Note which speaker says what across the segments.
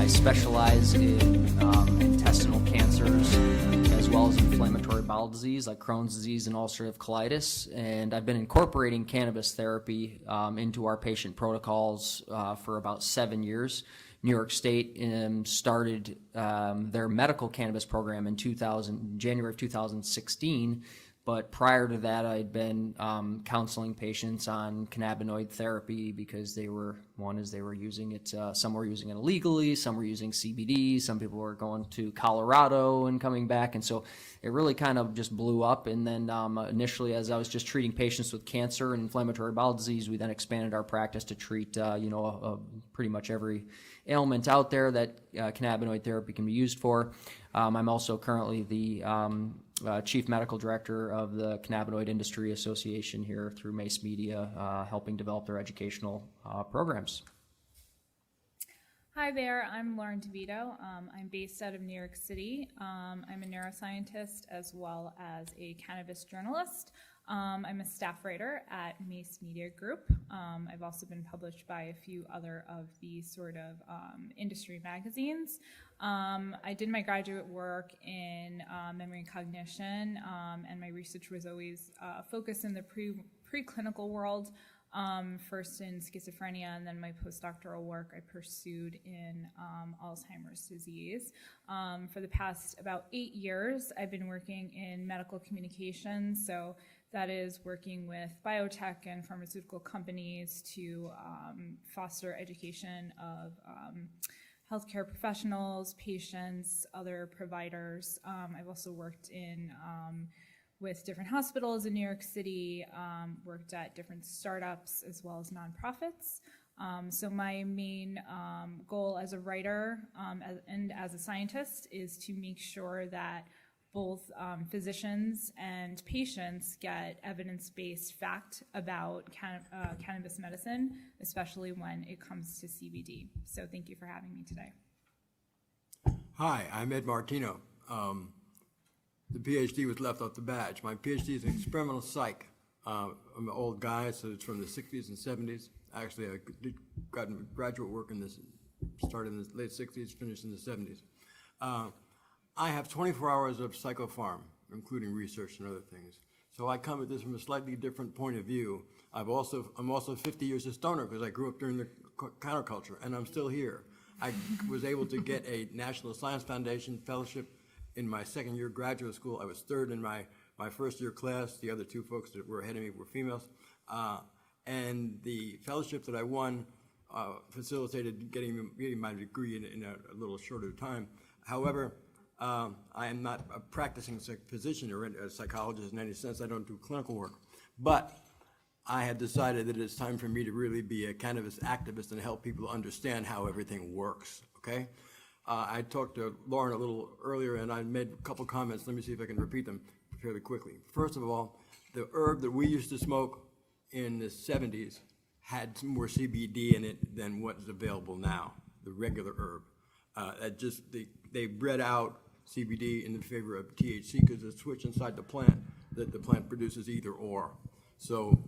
Speaker 1: I specialize in intestinal cancers as well as inflammatory bowel disease like Crohn's disease and ulcerative colitis. And I've been incorporating cannabis therapy into our patient protocols for about 7 years. New York State started their medical cannabis program in January of 2016. But prior to that, I'd been counseling patients on cannabinoid therapy because they were using it, some were using it illegally, some were using CBD, some people were going to Colorado and coming back. And so it really kind of just blew up. And then initially, as I was just treating patients with cancer and inflammatory bowel disease, we then expanded our practice to treat, pretty much every ailment out there that cannabinoid therapy can be used for. I'm also currently the Chief Medical Director of the Cannabinoid Industry Association here through Mace Media, helping develop their educational programs.
Speaker 2: Hi there, I'm Lauren DeVito. I'm based out of New York City. I'm a neuroscientist as well as a cannabis journalist. I'm a staff writer at Mace Media Group. I've also been published by a few other of the sort of industry magazines. I did my graduate work in memory and cognition, and my research was always focused in the preclinical world, first in schizophrenia, and then my postdoctoral work I pursued in Alzheimer's disease. For the past about 8 years, I've been working in medical communications, so that is working with biotech and pharmaceutical companies to foster education of healthcare professionals, patients, other providers. I've also worked with different hospitals in New York City, worked at different startups as well as nonprofits. So my main goal as a writer and as a scientist is to make sure that both physicians and patients get evidence-based fact about cannabis medicine, especially when it comes to CBD. So thank you for having me today.
Speaker 3: Hi, I'm Ed Martino. The PhD was left off the badge. My PhD is in experimental psych. I'm an old guy, so it's from the 60s and 70s. Actually, I did graduate work started in the late 60s, finished in the 70s. I have 24 hours of psychopharm, including research and other things. So I come at this from a slightly different point of view. I'm also 50 years a stoner because I grew up during the counterculture, and I'm still here. I was able to get a National Science Foundation fellowship in my second year graduate school. I was third in my first year class. The other two folks that were ahead of me were females. And the fellowship that I won facilitated getting my degree in a little shorter time. However, I am not a practicing physician or a psychologist in any sense. I don't do clinical work. But I have decided that it's time for me to really be a cannabis activist and help people understand how everything works, okay? I talked to Lauren a little earlier, and I made a couple comments. Let me see if I can repeat them fairly quickly. First of all, the herb that we used to smoke in the 70s had more CBD in it than what is available now, the regular herb. They bred out CBD in favor of THC because it's a switch inside the plant that the plant produces either or. So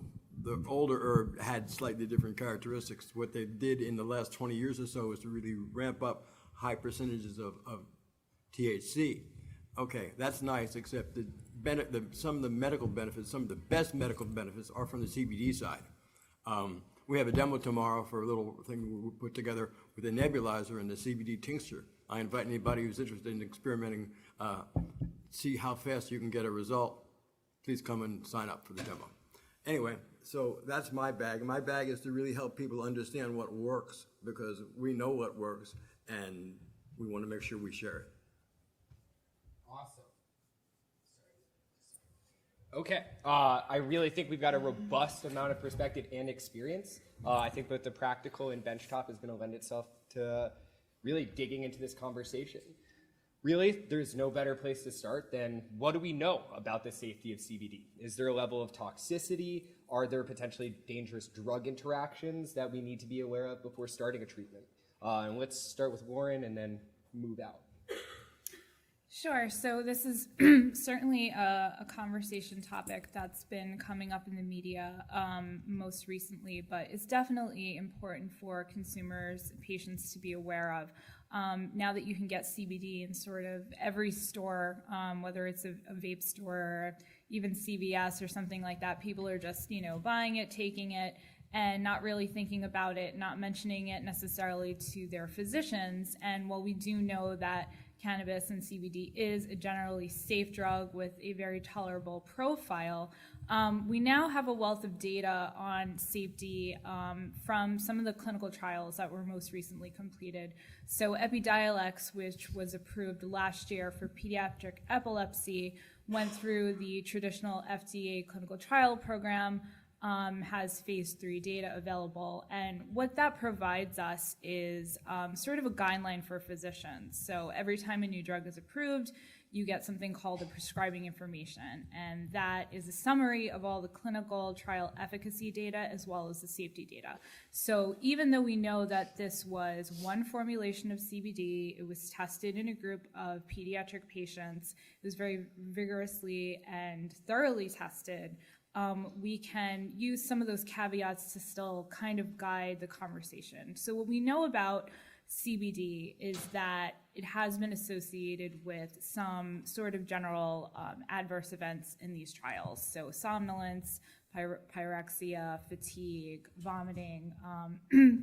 Speaker 3: the older herb had slightly different characteristics. What they did in the last 20 years or so is to really ramp up high percentages of THC. Okay, that's nice, except some of the medical benefits, some of the best medical benefits are from the CBD side. We have a demo tomorrow for a little thing we put together with a nebulizer and the CBD tincture. I invite anybody who's interested in experimenting, see how fast you can get a result. Please come and sign up for the demo. Anyway, so that's my bag. My bag is to really help people understand what works, because we know what works and we want to make sure we share it.
Speaker 4: Awesome. Okay, I really think we've got a robust amount of perspective and experience. I think both the practical and benchtop is going to lend itself to really digging into this conversation. Really, there's no better place to start than what do we know about the safety of CBD? Is there a level of toxicity? Are there potentially dangerous drug interactions that we need to be aware of before starting a treatment? And let's start with Lauren and then move out.
Speaker 2: Sure. So this is certainly a conversation topic that's been coming up in the media most recently, but it's definitely important for consumers, patients to be aware of. now that you can get CBD in sort of every store, whether it's a vape store or even CVS or something like that, people are just, buying it, taking it, and not really thinking about it, not mentioning it necessarily to their physicians. And while we do know that cannabis and CBD is a generally safe drug with a very tolerable profile, we now have a wealth of data on safety from some of the clinical trials that were most recently completed. So Epidiolex, which was approved last year for pediatric epilepsy, went through the traditional FDA clinical trial program, has phase 3 data available. And what that provides us is sort of a guideline for physicians. So every time a new drug is approved, you get something called a prescribing information. And that is a summary of all the clinical trial efficacy data as well as the safety data. So even though we know that this was one formulation of CBD, it was tested in a group of pediatric patients, it was very vigorously and thoroughly tested, we can use some of those caveats to still kind of guide the conversation. So what we know about CBD is that it has been associated with some sort of general adverse events in these trials. So somnolence, pyrexia, fatigue, vomiting,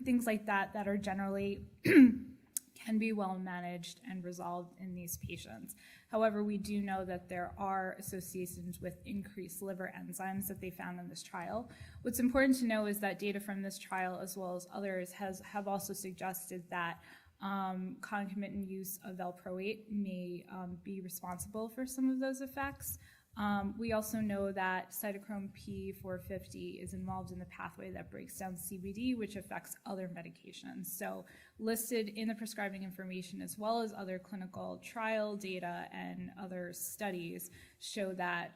Speaker 2: things like that that are generally can be well managed and resolved in these patients. However, we do know that there are associations with increased liver enzymes that they found in this trial. What's important to know is that data from this trial, as well as others, have also suggested that concomitant use of valproate may be responsible for some of those effects. We also know that cytochrome P450 is involved in the pathway that breaks down CBD, which affects other medications. So listed in the prescribing information, as well as other clinical trial data and other studies, show that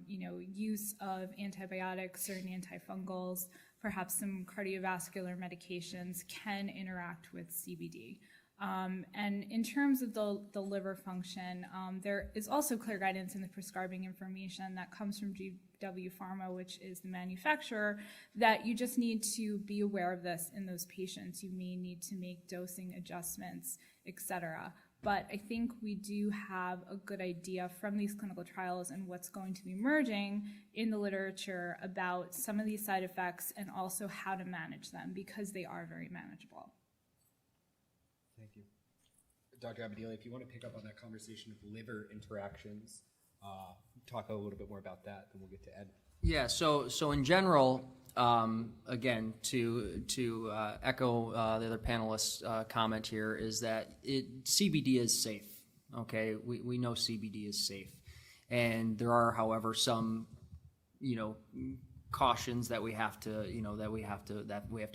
Speaker 2: use of antibiotics, certain antifungals, perhaps some cardiovascular medications can interact with CBD. And in terms of the liver function, there is also clear guidance in the prescribing information that comes from GW Pharma, which is the manufacturer, that you just need to be aware of this in those patients. You may need to make dosing adjustments, etc. But I think we do have a good idea from these clinical trials and what's going to be emerging in the literature about some of these side effects and also how to manage them, because they are very manageable.
Speaker 4: Thank you. Dr. Abadili, if you want to pick up on that conversation of liver interactions, talk a little bit more about that, then we'll get to Ed.
Speaker 1: Yeah, so in general, again, to echo the other panelists' comment here, is that CBD is safe. Okay, we know CBD is safe, and there are, however, some cautions that we have to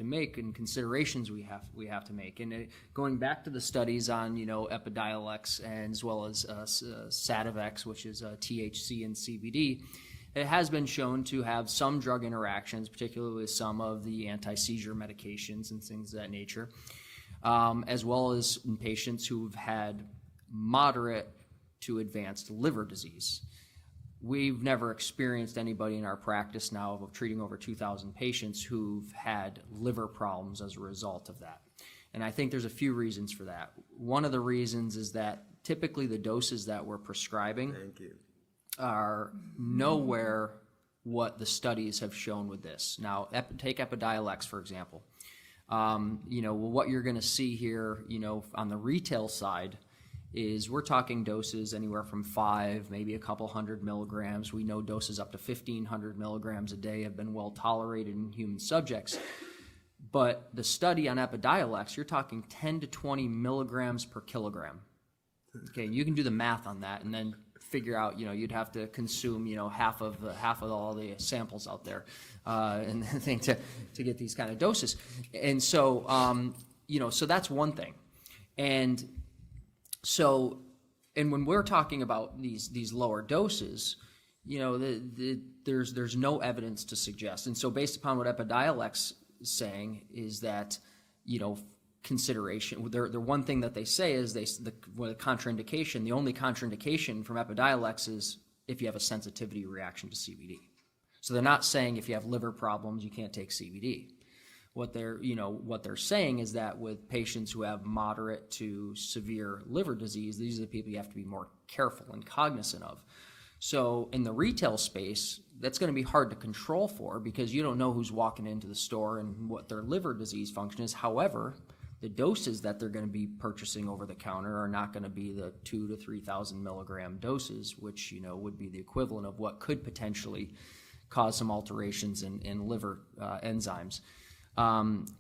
Speaker 1: make, and considerations we have to make. And going back to the studies on Epidiolex, and as well as Sativex, which is THC and CBD, it has been shown to have some drug interactions, particularly with some of the anti-seizure medications and things of that nature, as well as in patients who've had moderate to advanced liver disease. We've never experienced anybody in our practice now of treating over 2,000 patients who've had liver problems as a result of that. And I think there's a few reasons for that. One of the reasons is that typically the doses that we're prescribing are nowhere what the studies have shown with this. Now, take Epidiolex, for example. What you're going to see here, on the retail side, is we're talking doses anywhere from 5, maybe a couple hundred milligrams. We know doses up to 1,500 milligrams a day have been well tolerated in human subjects. But the study on Epidiolex, you're talking 10 to 20 milligrams per kilogram. Okay, you can do the math on that and then figure out, you'd have to consume, half of all the samples out there, and thing to get these kind of doses. And so, so that's one thing. And when we're talking about these lower doses, there's no evidence to suggest. And so based upon what Epidiolex is saying is that, consideration, the one thing that they say is the contraindication, the only contraindication from Epidiolex is if you have a sensitivity reaction to CBD. So they're not saying if you have liver problems, you can't take CBD. what they're saying is that with patients who have moderate to severe liver disease, these are the people you have to be more careful and cognizant of. So in the retail space, that's going to be hard to control for because you don't know who's walking into the store and what their liver disease function is. However, the doses that they're going to be purchasing over the counter are not going to be the 2,000 to 3,000 milligram doses, which would be the equivalent of what could potentially cause some alterations in liver enzymes.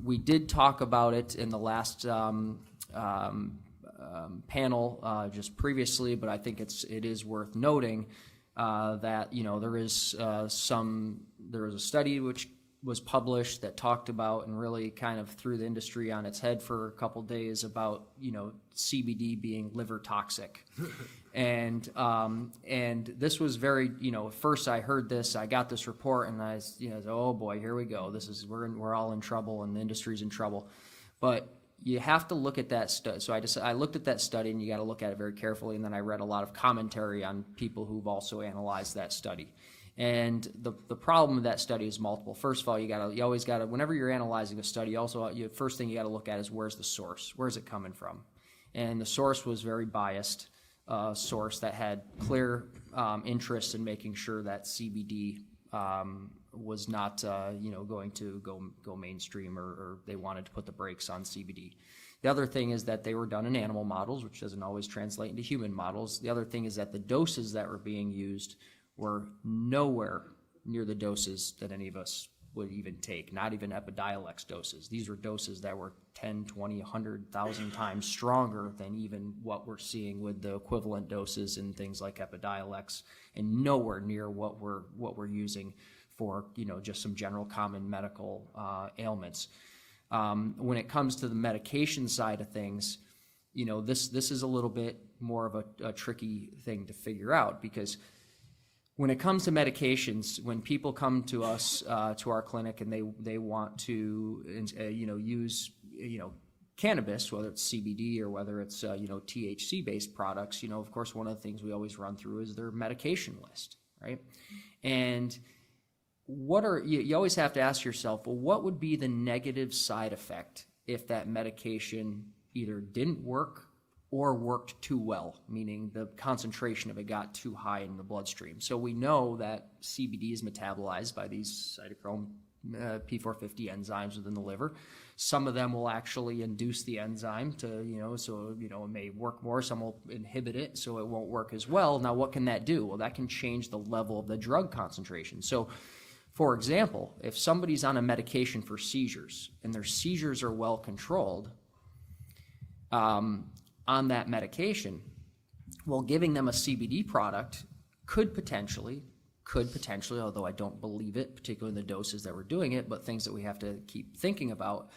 Speaker 1: We did talk about it in the last panel just previously, but I think it is worth noting that there is a study which was published that talked about and really kind of threw the industry on its head for a couple days about CBD being liver toxic. And this was very, first I heard this, I got this report, and I said, oh boy, here we go. We're all in trouble, and the industry's in trouble. But you have to look at that study. So I looked at that study, and you got to look at it very carefully. And then I read a lot of commentary on people who've also analyzed that study. And the problem with that study is multiple. First of all, you always got to, whenever you're analyzing a study, first thing you got to look at is where's the source? Where's it coming from? And the source was very biased. Source that had clear interest in making sure that CBD was not going to go mainstream, or they wanted to put the brakes on CBD. The other thing is that they were done in animal models, which doesn't always translate into human models. The other thing is that the doses that were being used were nowhere near the doses that any of us would even take, not even Epidiolex doses. These were doses that were 10, 20, 100,000 times stronger than even what we're seeing with the equivalent doses in things like Epidiolex, and nowhere near what we're using for just some general common medical ailments. When it comes to the medication side of things, this is a little bit more of a tricky thing to figure out, because when it comes to medications, when people come to us, to our clinic, and they want to, use, cannabis, whether it's CBD or whether it's, THC-based products, of course, one of the things we always run through is their medication list, right? And you always have to ask yourself, well, what would be the negative side effect if that medication either didn't work or worked too well, meaning the concentration of it got too high in the bloodstream? So we know that CBD is metabolized by these cytochrome P450 enzymes within the liver. Some of them will actually induce the enzyme to, it may work more. Some will inhibit it, so it won't work as well. Now, what can that do? Well, that can change the level of the drug concentration. So, for example, if somebody's on a medication for seizures and their seizures are well controlled, on that medication, well, giving them a CBD product could potentially, although I don't believe it, particularly in the doses that we're doing it, but things that we have to keep thinking about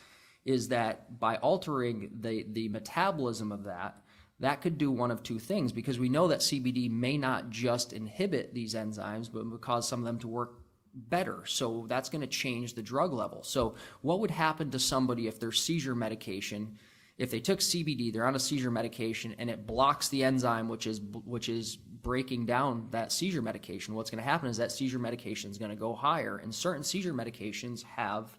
Speaker 1: is that by altering the metabolism of that could do one of two things, because we know that CBD may not just inhibit these enzymes, but will cause some of them to work better. So that's going to change the drug level. So what would happen to somebody if their seizure medication, if they took CBD, they're on a seizure medication, and it blocks the enzyme which is breaking down that seizure medication? What's going to happen is that seizure medication is going to go higher, and certain seizure medications have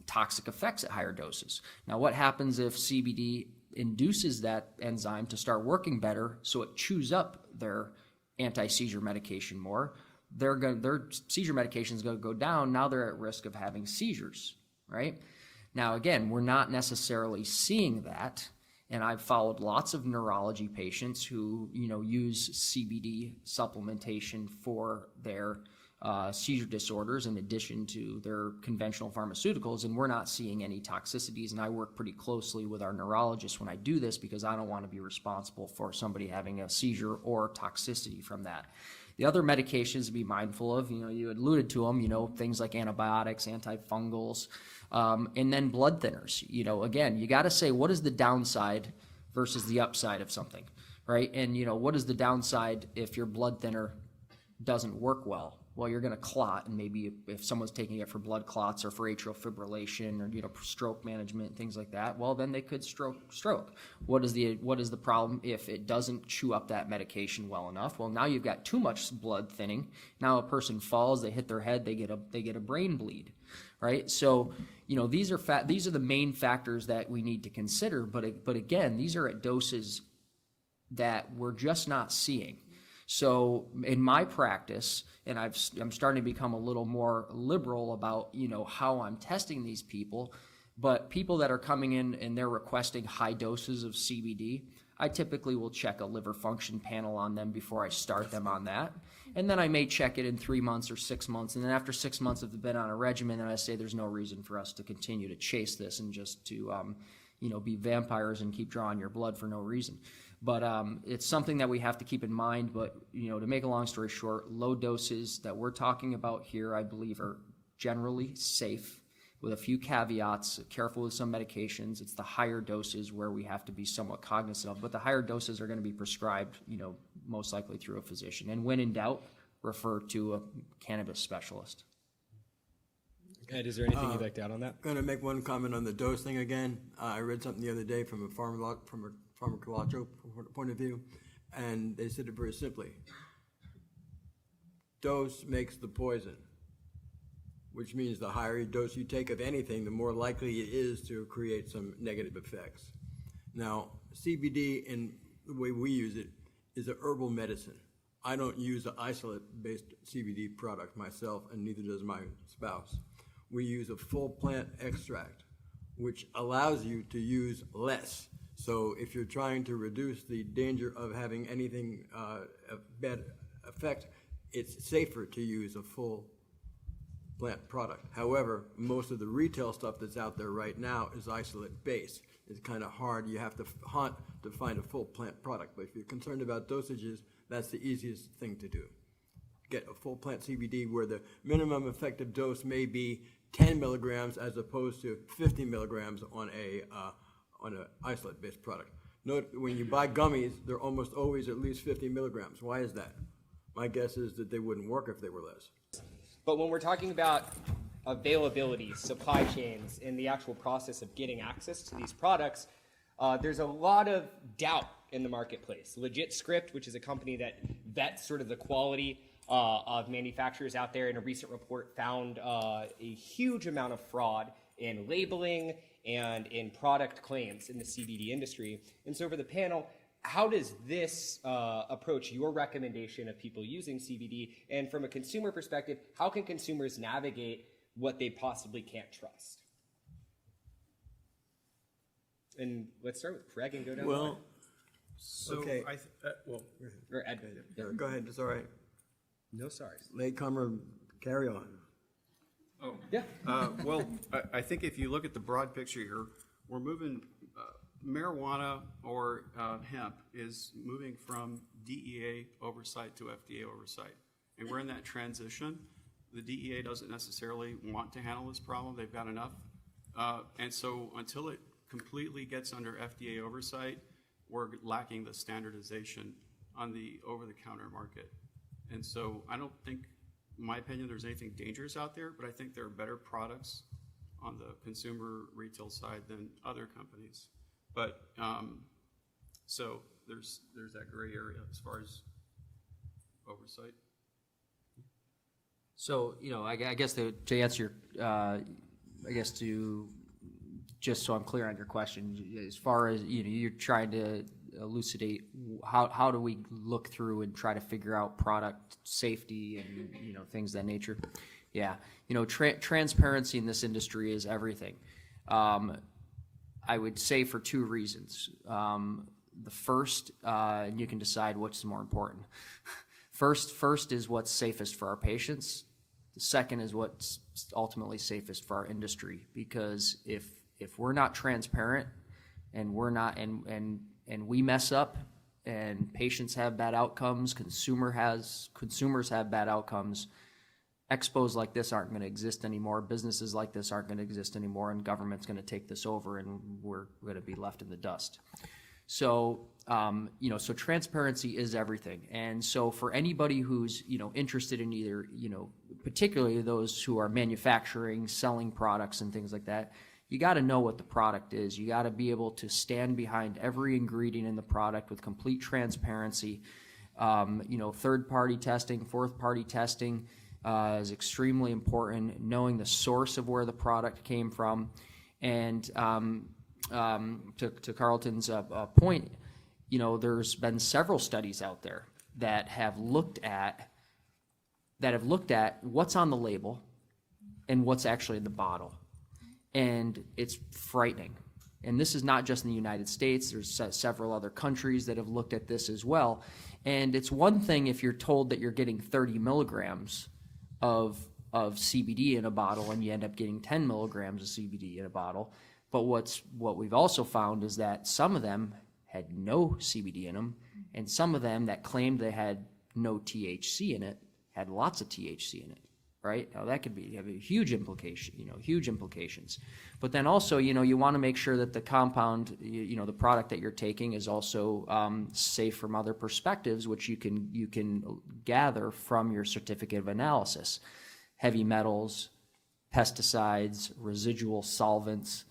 Speaker 1: toxic effects at higher doses. Now, what happens if CBD induces that enzyme to start working better, so it chews up their anti-seizure medication more? Their seizure medication is going to go down. Now they're at risk of having seizures, right? Now, again, we're not necessarily seeing that, and I've followed lots of neurology patients who, use CBD supplementation for their seizure disorders in addition to their conventional pharmaceuticals, and we're not seeing any toxicities. And I work pretty closely with our neurologists when I do this, because I don't want to be responsible for somebody having a seizure or toxicity from that. The other medications to be mindful of, you alluded to them, things like antibiotics, antifungals, and then blood thinners. Again, you got to say, what is the downside versus the upside of something, right? And, what is the downside if your blood thinner doesn't work well? Well, you're going to clot, and maybe if someone's taking it for blood clots or for atrial fibrillation or stroke management, things like that, well, then they could stroke. What is the problem if it doesn't chew up that medication well enough? Well, now you've got too much blood thinning. Now a person falls, they hit their head, they get a brain bleed, right? So, these are the main factors that we need to consider. But again, these are at doses that we're just not seeing. So in my practice, and I'm starting to become a little more liberal about, how I'm testing these people, but people that are coming in and they're requesting high doses of CBD, I typically will check a liver function panel on them before I start them on that. And then I may check it in 3 months or 6 months. And then after 6 months, if they've been on a regimen, then I say there's no reason for us to continue to chase this and just to, be vampires and keep drawing your blood for no reason. But it's something that we have to keep in mind. But, to make a long story short, low doses that we're talking about here, I believe, are generally safe, with a few caveats, careful with some medications. It's the higher doses where we have to be somewhat cognizant of, but the higher doses are going to be prescribed, most likely through a physician. And when in doubt, refer to a cannabis specialist.
Speaker 4: Ed, is there anything you'd like to add on that?
Speaker 3: Going to make one comment on the dose thing again. I read something the other day from a pharmacological point of view, and they said it very simply. Dose makes the poison, which means the higher dose you take of anything, the more likely it is to create some negative effects. Now, CBD, in the way we use it, is a herbal medicine. I don't use an isolate-based CBD product myself, and neither does my spouse. We use a full plant extract, which allows you to use less. So if you're trying to reduce the danger of having anything bad effect, it's safer to use a full plant product. However, most of the retail stuff that's out there right now is isolate based. It's kind of hard. You have to hunt to find a full plant product. But if you're concerned about dosages, that's the easiest thing to do. Get a full plant CBD where the minimum effective dose may be 10 milligrams as opposed to 50 milligrams on an isolate based product. Note when you buy gummies, they're almost always at least 50 milligrams. Why is that? My guess is that they wouldn't work if they were less.
Speaker 4: But when we're talking about availability, supply chains, and the actual process of getting access to these products, there's a lot of doubt in the marketplace. Legit Script, which is a company that vets sort of the quality of manufacturers out there, in a recent report found a huge amount of fraud in labeling and in product claims in the CBD industry. And so for the panel, how does this approach your recommendation of people using CBD? And from a consumer perspective, how can consumers navigate what they possibly can't trust? And let's start with Craig and go down the line.
Speaker 5: So
Speaker 3: Okay.
Speaker 4: Or Ed.
Speaker 3: Go ahead, it's all right.
Speaker 4: No sorries.
Speaker 3: Latecomer, carry on.
Speaker 4: Yeah.
Speaker 5: I think if you look at the broad picture here, we're moving, marijuana or hemp is moving from DEA oversight to FDA oversight. And we're in that transition. The DEA doesn't necessarily want to handle this problem. They've got enough. And so until it completely gets under FDA oversight, we're lacking the standardization on the over-the-counter market. And so I don't think, in my opinion, there's anything dangerous out there, but I think there are better products on the consumer retail side than other companies. But so there's that gray area as far as oversight.
Speaker 1: So, I guess to answer your, just so I'm clear on your question, as far as, you're trying to elucidate how do we look through and try to figure out product safety and, things of that nature. Yeah. Transparency in this industry is everything. I would say for two reasons. The first, and you can decide what's more important. First is what's safest for our patients. The second is what's ultimately safest for our industry. Because if we're not transparent and we're not and we mess up and patients have bad outcomes, consumers have bad outcomes, expos like this aren't going to exist anymore, businesses like this aren't going to exist anymore, and government's going to take this over and we're going to be left in the dust. So, so transparency is everything. And so for anybody who's, interested in either, particularly those who are manufacturing, selling products and things like that, you got to know what the product is. You got to be able to stand behind every ingredient in the product with complete transparency. Third-party testing, fourth-party testing. is extremely important. Knowing the source of where the product came from, and to Carlton's point, there's been several studies out there that have looked at what's on the label and what's actually in the bottle, and it's frightening. And this is not just in the United States. There's several other countries that have looked at this as well. And it's one thing if you're told that you're getting 30 milligrams of CBD in a bottle and you end up getting 10 milligrams of CBD in a bottle. But what we've also found is that some of them had no CBD in them, and some of them that claimed they had no THC in it had lots of THC in it. Right? Now that could have a huge implication, huge implications. But then also, you want to make sure that the compound, the product that you're taking is also safe from other perspectives, which you can gather from your certificate of analysis. Heavy metals, pesticides, residual solvents,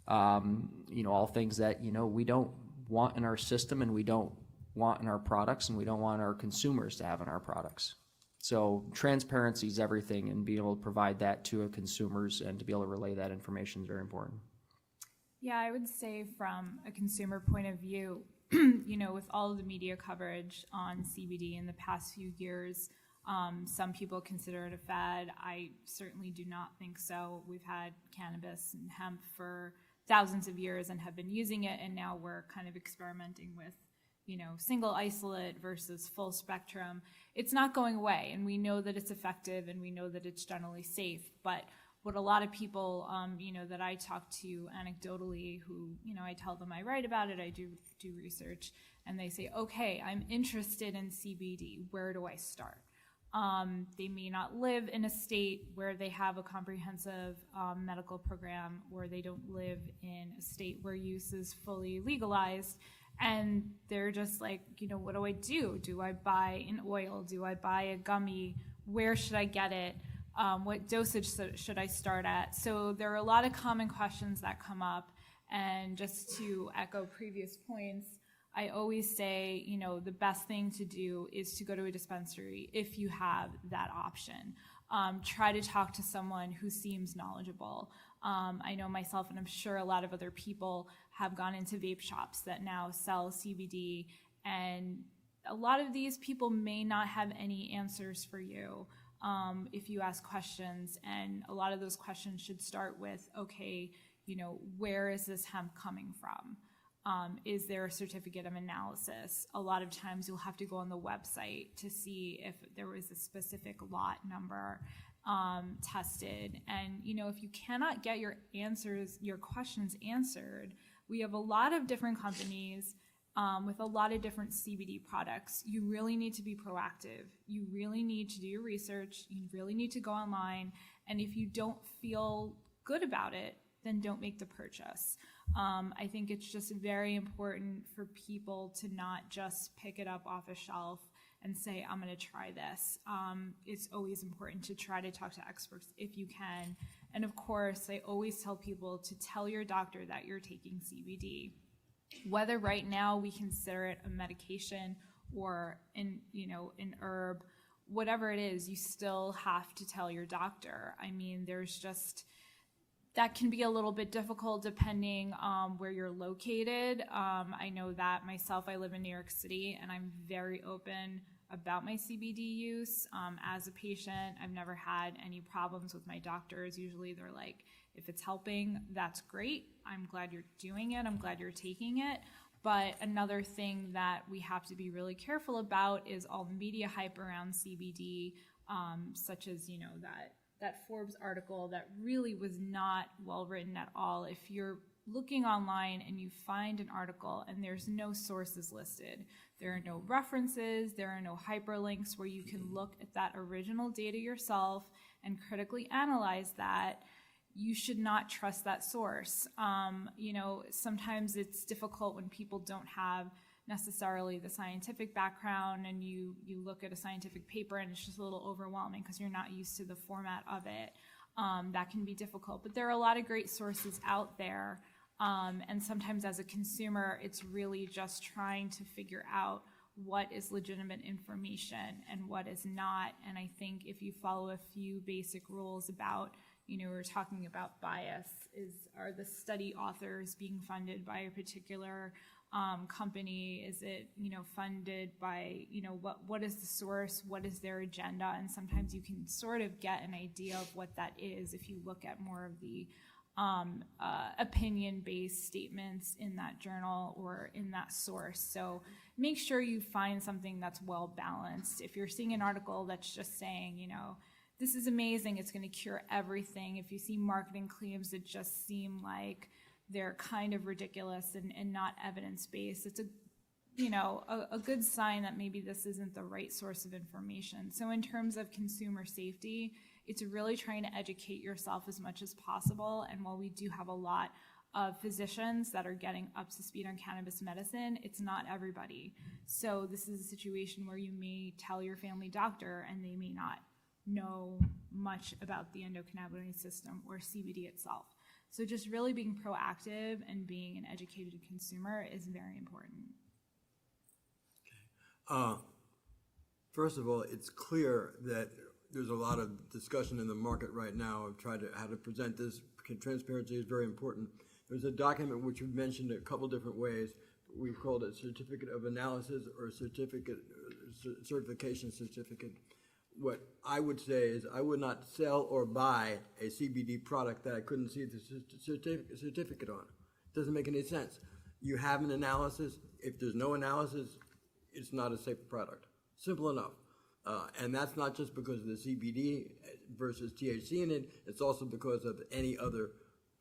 Speaker 1: all things that, we don't want in our system, and we don't want in our products, and we don't want our consumers to have in our products. So transparency is everything, and being able to provide that to consumers and to be able to relay that information is very important.
Speaker 2: Yeah, I would say from a consumer point of view, with all of the media coverage on CBD in the past few years, some people consider it a fad. I certainly do not think so. We've had cannabis and hemp for thousands of years and have been using it, and now we're kind of experimenting with single isolate versus full spectrum. It's not going away, and we know that it's effective, and we know that it's generally safe. But what a lot of people, that I talk to anecdotally, who, I tell them I write about it, I do research, and they say, okay, I'm interested in CBD. Where do I start? They may not live in a state where they have a comprehensive medical program, or they don't live in a state where use is fully legalized. And they're just like, what do I do? Do I buy an oil? Do I buy a gummy? Where should I get it? What dosage should I start at? So there are a lot of common questions that come up. And just to echo previous points, I always say, the best thing to do is to go to a dispensary if you have that option. Try to talk to someone who seems knowledgeable. I know myself, and I'm sure a lot of other people have gone into vape shops that now sell CBD, and a lot of these people may not have any answers for you if you ask questions, and a lot of those questions should start with, okay, where is this hemp coming from? Is there a certificate of analysis? A lot of times you'll have to go on the website to see if there was a specific lot number tested. And, if you cannot get your questions answered, we have a lot of different companies with a lot of different CBD products. You really need to be proactive. You really need to do your research. You really need to go online. And if you don't feel good about it, then don't make the purchase. I think it's just very important for people to not just pick it up off a shelf and say, I'm going to try this. It's always important to try to talk to experts if you can. And of course, I always tell people to tell your doctor that you're taking CBD. Whether right now we consider it a medication or an herb, whatever it is, you still have to tell your doctor. I mean, that can be a little bit difficult depending on where you're located. I know that myself, I live in New York City, and I'm very open about my CBD use. As a patient, I've never had any problems with my doctors. Usually they're like, if it's helping, that's great. I'm glad you're doing it. I'm glad you're taking it. But another thing that we have to be really careful about is all the media hype around CBD, such as, that Forbes article that really was not well written at all. If you're looking online and you find an article and there's no sources listed, there are no references, there are no hyperlinks where you can look at that original data yourself and critically analyze that, you should not trust that source. Sometimes it's difficult when people don't have necessarily the scientific background, and you look at a scientific paper and it's just a little overwhelming because you're not used to the format of it. That can be difficult, but there are a lot of great sources out there, and sometimes as a consumer, it's really just trying to figure out what is legitimate information and what is not. And I think if you follow a few basic rules about, we're talking about bias, are the study authors being funded by a particular company? Is it, funded by, what is the source? What is their agenda? And sometimes you can sort of get an idea of what that is if you look at more of the opinion-based statements in that journal or in that source. So make sure you find something that's well balanced. If you're seeing an article that's just saying, this is amazing, it's going to cure everything. If you see marketing claims that just seem like they're kind of ridiculous and not evidence-based, it's a good sign that maybe this isn't the right source of information. So in terms of consumer safety, it's really trying to educate yourself as much as possible. And while we do have a lot of physicians that are getting up to speed on cannabis medicine, it's not everybody. So this is a situation where you may tell your family doctor and they may not know much about the endocannabinoid system or CBD itself. So just really being proactive and being an educated consumer is very important.
Speaker 3: First of all, it's clear that there's a lot of discussion in the market right now of how to present this. Transparency is very important. There's a document which we've mentioned a couple different ways. We've called it certificate of analysis or certification certificate. What I would say is I would not sell or buy a CBD product that I couldn't see the certificate on. It doesn't make any sense. You have an analysis. If there's no analysis, it's not a safe product. Simple enough. And that's not just because of the CBD versus THC in it. It's also because of any other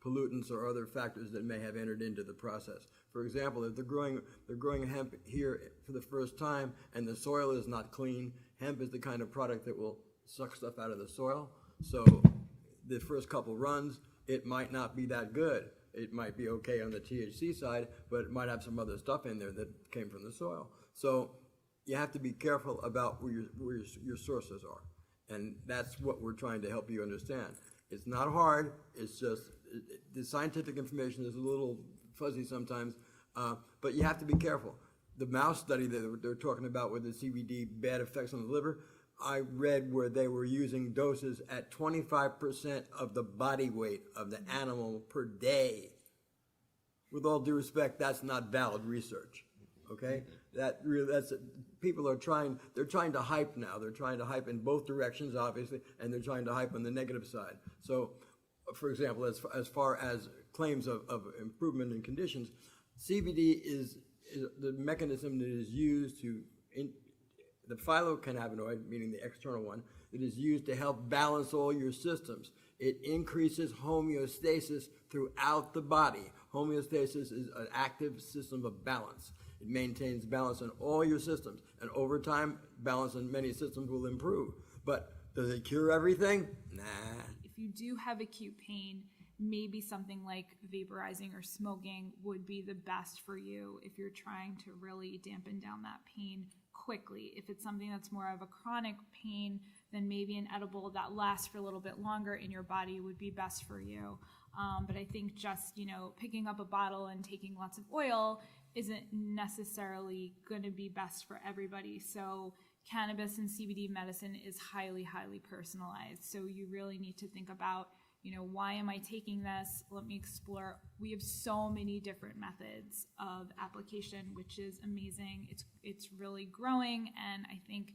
Speaker 3: pollutants or other factors that may have entered into the process. For example, if they're growing hemp here for the first time and the soil is not clean, hemp is the kind of product that will suck stuff out of the soil. So the first couple runs, it might not be that good. It might be okay on the THC side, but it might have some other stuff in there that came from the soil. So you have to be careful about where your sources are. And that's what we're trying to help you understand. It's not hard. It's just the scientific information is a little fuzzy sometimes, but you have to be careful. The mouse study that they're talking about with the CBD bad effects on the liver, I read where they were using doses at 25% of the body weight of the animal per day. With all due respect, that's not valid research. Okay, people are trying. They're trying to hype now. They're trying to hype in both directions, obviously, and they're trying to hype on the negative side. So, for example, as far as claims of improvement in conditions, CBD is the mechanism that is used the phytocannabinoid, meaning the external one, that is used to help balance all your systems. It increases homeostasis throughout the body. Homeostasis is an active system of balance. It maintains balance in all your systems. And over time, balance in many systems will improve. But does it cure everything? Nah.
Speaker 2: If you do have acute pain, maybe something like vaporizing or smoking would be the best for you if you're trying to really dampen down that pain quickly. If it's something that's more of a chronic pain, then maybe an edible that lasts for a little bit longer in your body would be best for you. But I think just, picking up a bottle and taking lots of oil isn't necessarily going to be best for everybody. So cannabis and CBD medicine is highly, highly personalized. So you really need to think about, why am I taking this? Let me explore. We have so many different methods of application, which is amazing. It's really growing. And I think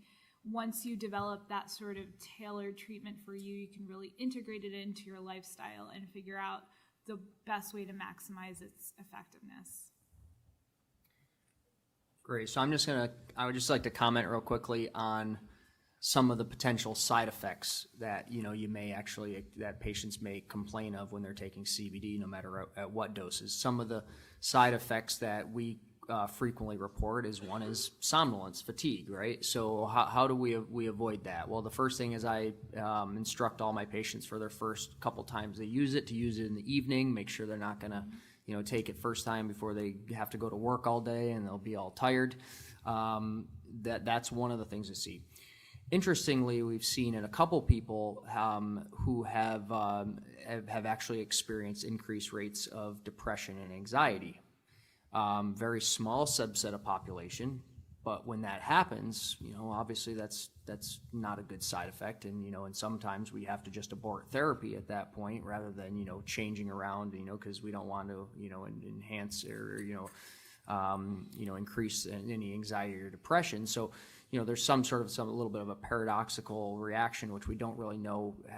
Speaker 2: once you develop that sort of tailored treatment for you, you can really integrate it into your lifestyle and figure out the best way to maximize its effectiveness.
Speaker 1: Great. So I would just like to comment real quickly on some of the potential side effects that, that patients may complain of when they're taking CBD, no matter at what doses. Some of the side effects that we frequently report one is somnolence, fatigue, right? So how do we avoid that? Well, the first thing is I instruct all my patients for their first couple times they use it to use it in the evening, make sure they're not going to take it first time before they have to go to work all day and they'll be all tired. That's one of the things to see. Interestingly, we've seen in a couple people who have actually experienced increased rates of depression and anxiety. Very small subset of population, But when that happens, obviously that's not a good side effect, and sometimes we have to just abort therapy at that point rather than changing around, because we don't want to enhance or increase any anxiety or depression. So there's some little bit of a paradoxical reaction which we don't really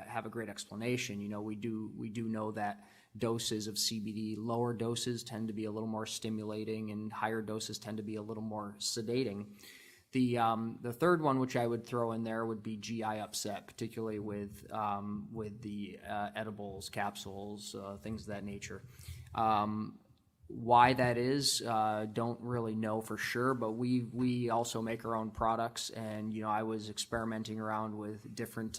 Speaker 1: have a great explanation. We do know that doses of CBD, lower doses tend to be a little more stimulating, and higher doses tend to be a little more sedating. The third one, which I would throw in there, would be GI upset, particularly with the edibles, capsules, things of that nature. Why that is, don't really know for sure, but we also make our own products, and I was experimenting around with different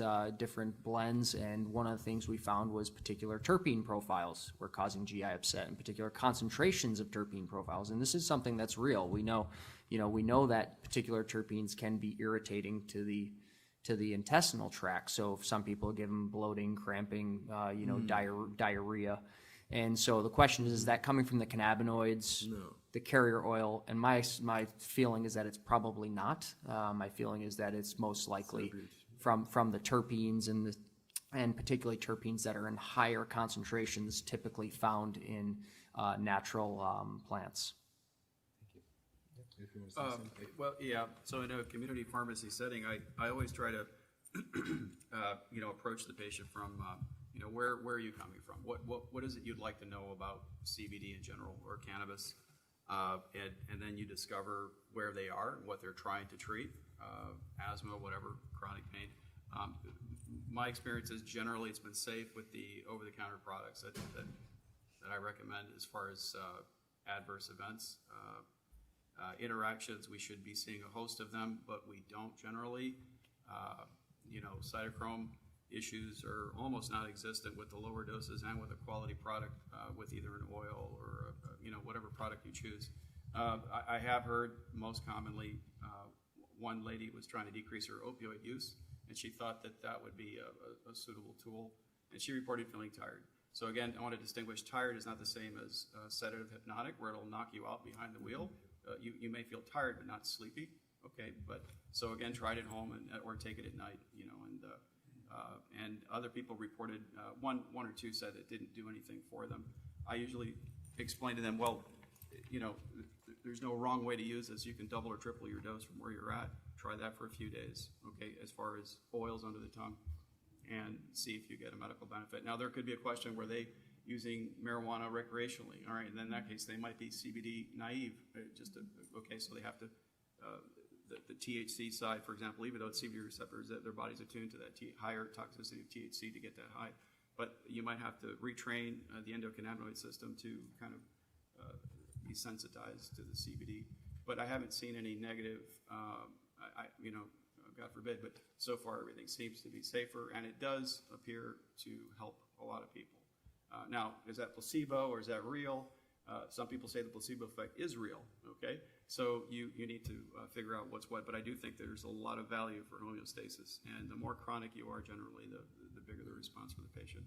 Speaker 1: blends, and one of the things we found was particular terpene profiles were causing GI upset, and particular concentrations of terpene profiles, and this is something that's real. We know that particular terpenes can be irritating to the intestinal tract. So some people give them bloating, cramping, diarrhea. And so the question is that coming from the cannabinoids, the carrier oil? And my feeling is that it's probably not. My feeling is that it's most likely from the terpenes and particularly terpenes that are in higher concentrations, typically found in natural plants.
Speaker 5: Well, yeah, so in a community pharmacy setting, I always try to, approach the patient from, where are you coming from? What is it you'd like to know about CBD in general or cannabis? And then you discover where they are, what they're trying to treat, asthma, whatever, chronic pain. My experience is generally it's been safe with the over-the-counter products that I recommend as far as adverse events. Interactions, we should be seeing a host of them, but we don't generally. Cytochrome issues are almost non-existent with the lower doses and with a quality product with either an oil or whatever product you choose. I have heard most commonly one lady was trying to decrease her opioid use, and she thought that would be a suitable tool, and she reported feeling tired. So again, I want to distinguish tired is not the same as sedative hypnotic, where it'll knock you out behind the wheel. You may feel tired but not sleepy. Okay, but so again, try it at home or take it at night. And other people reported one or two said it didn't do anything for them. I usually explain to them, well, there's no wrong way to use this. You can double or triple your dose from where you're at. Try that for a few days. Okay, as far as oils under the tongue, and see if you get a medical benefit. Now there could be a question where they using marijuana recreationally. All right, and then in that case they might be CBD naive. So they have to. The THC side, for example, even though it's CBD receptors, that their body's attuned to that higher toxicity of THC to get that high. But you might have to retrain the endocannabinoid system to kind of be sensitized to the CBD. But I haven't seen any negative, God forbid, but so far everything seems to be safer, and it does appear to help a lot of people. Now, is that placebo or is that real? Some people say the placebo effect is real, okay? So you need to figure out what's what, but I do think there's a lot of value for homeostasis, and the more chronic you are generally, the bigger the response for the patient.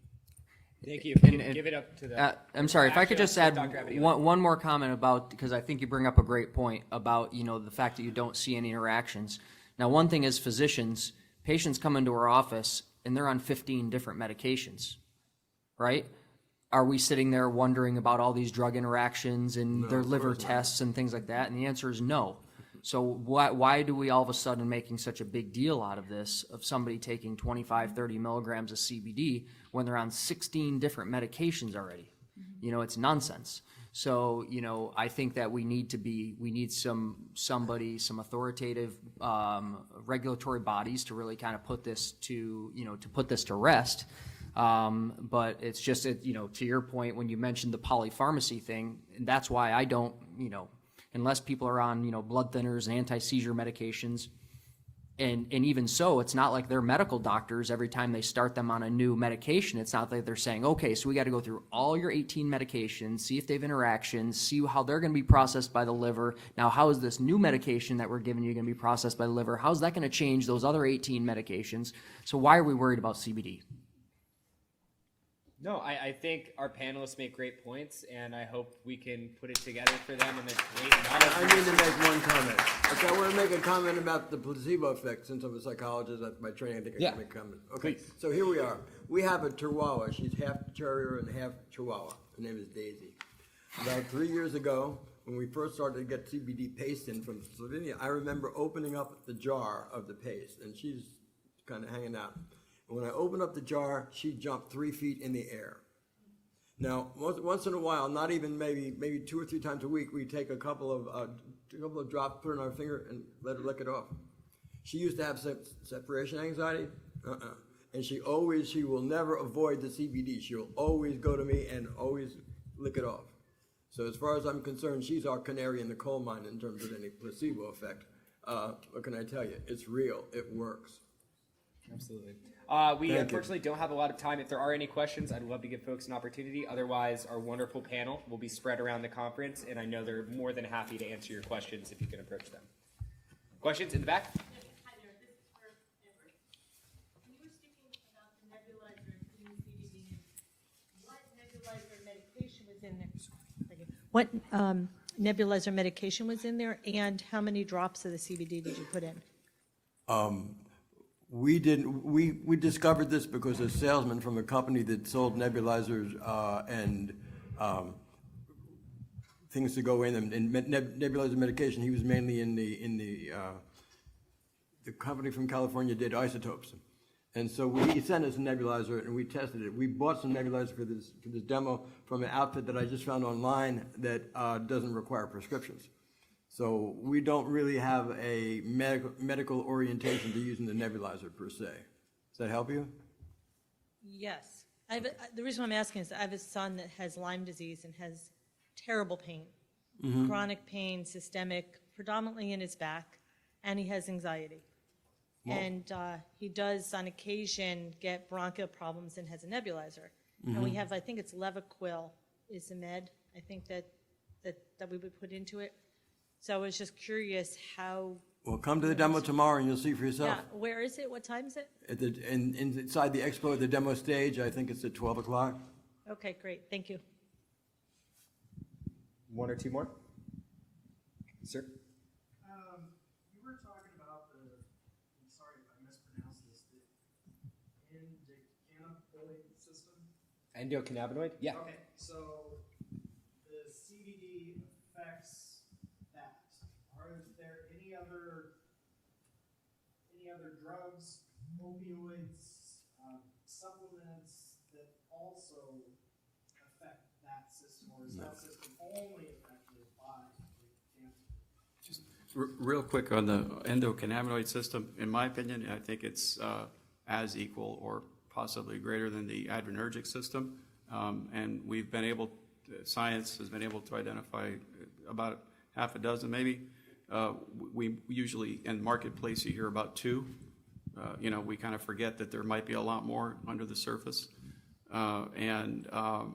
Speaker 4: Thank you. And give it up to the...
Speaker 1: I'm sorry, if I could just add
Speaker 4: Dr.
Speaker 1: one more comment about, because I think you bring up a great point about, the fact that you don't see any interactions. Now, one thing is physicians, patients come into our office and they're on 15 different medications, right? Are we sitting there wondering about all these drug interactions and their liver tests and things like that? And the answer is no. So why do we all of a sudden making such a big deal out of this, of somebody taking 25, 30 milligrams of CBD when they're on 16 different medications already? It's nonsense. So, I think that we need some authoritative regulatory bodies to really kind of put this to rest. But it's just, to your point, when you mentioned the polypharmacy thing, that's why I don't, unless people are on, blood thinners and anti-seizure medications, and even so, it's not like they're medical doctors every time they start them on a new medication. It's not like they're saying, okay, so we got to go through all your 18 medications, see if they have interactions, see how they're going to be processed by the liver. Now, how is this new medication that we're giving you going to be processed by the liver? How's that going to change those other 18 medications? So why are we worried about CBD?
Speaker 4: No, I think our panelists make great points, and I hope we can put it together for them in a great amount of
Speaker 3: I need to make one comment. Okay, I want to make a comment about the placebo effect. Since I'm a psychologist, that's my training. I think I
Speaker 4: Yeah.
Speaker 3: can make a comment. Okay, so here we are. We have a Chihuahua. She's half terrier and half Chihuahua. Her name is Daisy. About 3 years ago, when we first started to get CBD paste in from Slovenia, I remember opening up the jar of the paste, and she's kind of hanging out. And when I opened up the jar, she jumped 3 feet in the air. Now, once in a while, not even maybe 2 or 3 times a week, we take a couple of drops, put it on our finger, and let her lick it off. She used to have separation anxiety, and she will never avoid the CBD. She will always go to me and always lick it off. So as far as I'm concerned, she's our canary in the coal mine in terms of any placebo effect. What can I tell you? It's real. It works.
Speaker 4: Absolutely. We unfortunately don't have a lot of time. If there are any questions, I'd love to give folks an opportunity. Otherwise, our wonderful panel will be spread around the conference, and I know they're more than happy to answer your questions if you can approach them. Questions in the back?
Speaker 6: Hi there, this is for Edward. When you were speaking about the nebulizer and putting the CBD in, what nebulizer medication was in there? What nebulizer medication was in there, and how many drops of the CBD did you put in?
Speaker 3: We discovered this because a salesman from a company that sold nebulizers and things to go in and nebulizer medication. He was mainly in the company from California did isotopes, and so he sent us a nebulizer and we tested it. We bought some nebulizer for this demo from an outfit that I just found online that doesn't require prescriptions. So we don't really have a medical orientation to using the nebulizer per se. Does that help you?
Speaker 6: Yes. The reason I'm asking is I have a son that has Lyme disease and has terrible pain, chronic pain, systemic, predominantly in his back, and he has anxiety. And he does, on occasion, get bronchial problems and has a nebulizer. And we have, I think it's Levaquil is the med, I think that we would put into it. So I was just curious how.
Speaker 3: Well, come to the demo tomorrow and you'll see for yourself.
Speaker 6: Yeah, where is it? What time is it?
Speaker 3: Inside the expo at the demo stage, I think it's at 12 o'clock.
Speaker 6: Okay, great. Thank you.
Speaker 4: One or two more? Sir?
Speaker 7: You were talking about I'm sorry if I mispronounced this, the endocannabinoid system?
Speaker 4: Endocannabinoid? Yeah.
Speaker 7: Okay, so the CBD affects that. Are there any other drugs, opioids, supplements that also affect that system, or is that system only affected by cancer?
Speaker 5: Just real quick on the endocannabinoid system, in my opinion, I think it's as equal or possibly greater than the adrenergic system. And we've been able, science has been able to identify about half a dozen maybe. We usually, in marketplace, you hear about 2. We kind of forget that there might be a lot more under the surface. And a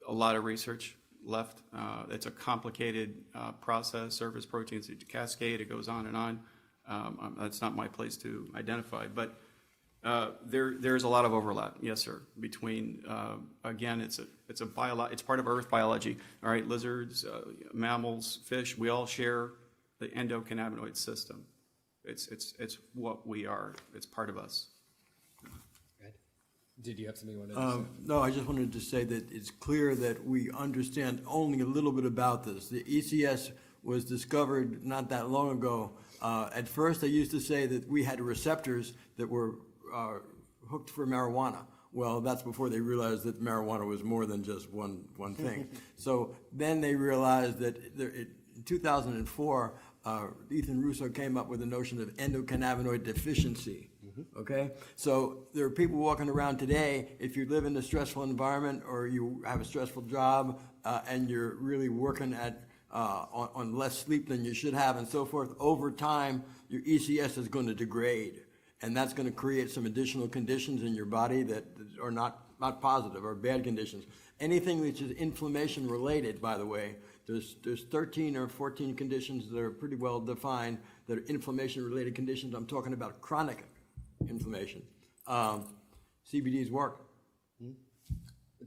Speaker 5: lot of research left. It's a complicated process. Surface proteins cascade. It goes on and on. That's not my place to identify. But there's a lot of overlap. Yes, sir. Between again, it's part of Earth biology. All right, lizards, mammals, fish. We all share the endocannabinoid system. It's what we are. It's part of us.
Speaker 4: Did you have something you wanted to say?
Speaker 3: No, I just wanted to say that it's clear that we understand only a little bit about this. The ECS was discovered not that long ago. At first, they used to say that we had receptors that were hooked for marijuana. Well, that's before they realized that marijuana was more than just one thing. So then they realized that in 2004, Ethan Russo came up with the notion of endocannabinoid deficiency. Okay, so there are people walking around today, if you live in a stressful environment or you have a stressful job and you're really working on less sleep than you should have and so forth, over time, your ECS is going to degrade. And that's going to create some additional conditions in your body that are not positive or bad conditions. Anything which is inflammation related, by the way, there's 13 or 14 conditions that are pretty well defined that are inflammation related conditions. I'm talking about chronic inflammation. CBD's work.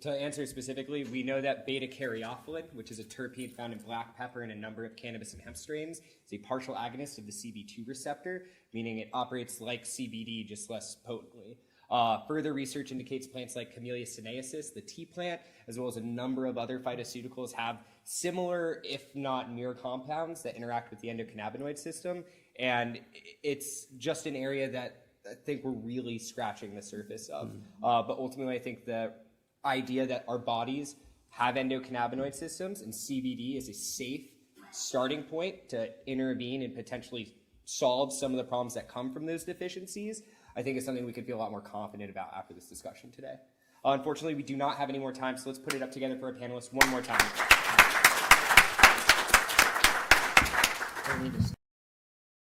Speaker 4: To answer specifically, we know that beta-caryophyllene, which is a terpene found in black pepper and a number of cannabis and hemp strains, is a partial agonist of the CB2 receptor, meaning it operates like CBD, just less potently. Further research indicates plants like Camellia sinensis, the tea plant, as well as a number of other phytoceuticals have similar, if not mirror compounds that interact with the endocannabinoid system. And it's just an area that I think we're really scratching the surface of. But ultimately, I think the idea that our bodies have endocannabinoid systems and CBD is a safe starting point to intervene and potentially solve some of the problems that come from those deficiencies, I think is something we could feel a lot more confident about after this discussion today. Unfortunately, we do not have any more time, so let's put it up together for our panelists one more time.
Speaker 1: We need to